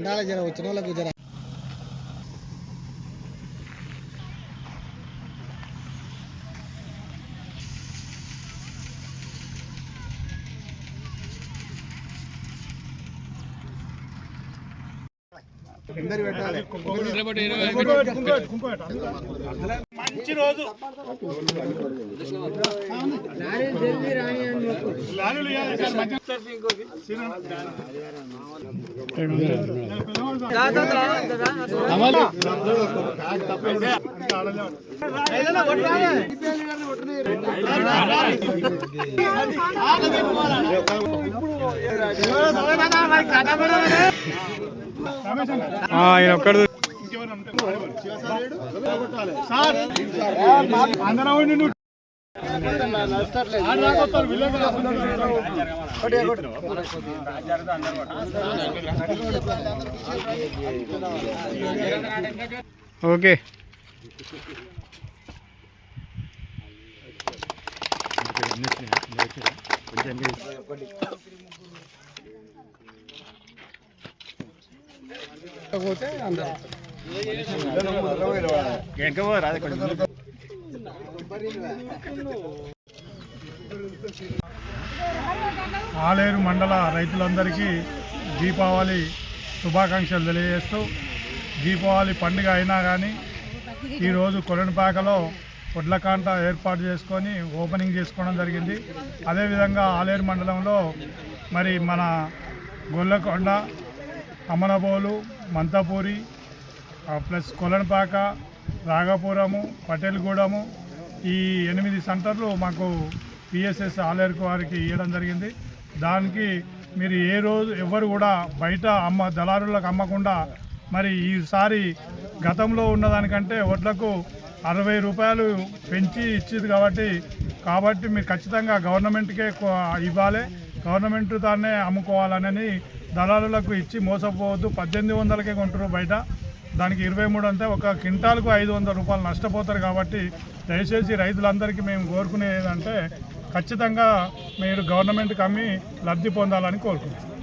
ఉండాలి జర వచ్చిన వాళ్ళకి జర మంచి రోజు ఆయన ఒక్కడు ఓకే ఆలేరు మండల రైతులందరికీ దీపావళి శుభాకాంక్షలు తెలియజేస్తూ దీపావళి పండుగ అయినా కానీ ఈరోజు కొలనుపాకలో వడ్లకాంట ఏర్పాటు చేసుకొని ఓపెనింగ్ చేసుకోవడం జరిగింది. అదేవిధంగా ఆలేరు మండలంలో మరి మన గొల్లకొండ, అమనబోలు, మంతపూరి ప్లస్ కొలనుపాక, రాఘపురము, పటేల్గూడము ఈ 8 సెంటర్లు మాకు పిఎస్ఎస్ ఆలేరు వారికి ఇవ్వడం జరిగింది. దానికి మీరు ఏ రోజు ఎవరు కూడా బయట దళారులకు అమ్మకుండా మరి ఈసారి గతంలో ఉన్నదానికంటే వడ్లకు 60 రూపాయలు పెంచి ఇచ్చింది కాబట్టి మీరు ఖచ్చితంగా గవర్నమెంట్కే ఇవ్వాలి, గవర్నమెంట్ దాన్నే అమ్ముకోవాలని దళారులకు ఇచ్చి మోసపోవద్దు. 1800కే కొంటారు బయట, దానికి 23 అంటే ఒక క్వింటాల్కు 500 రూపాయలు నష్టపోతారు. కాబట్టి దయచేసి రైతులందరికీ మేము కోరుకునేది అంటే ఖచ్చితంగా మీరు గవర్నమెంట్కి అమ్మి లబ్ధి పొందాలని కోరుకుంటున్నాం.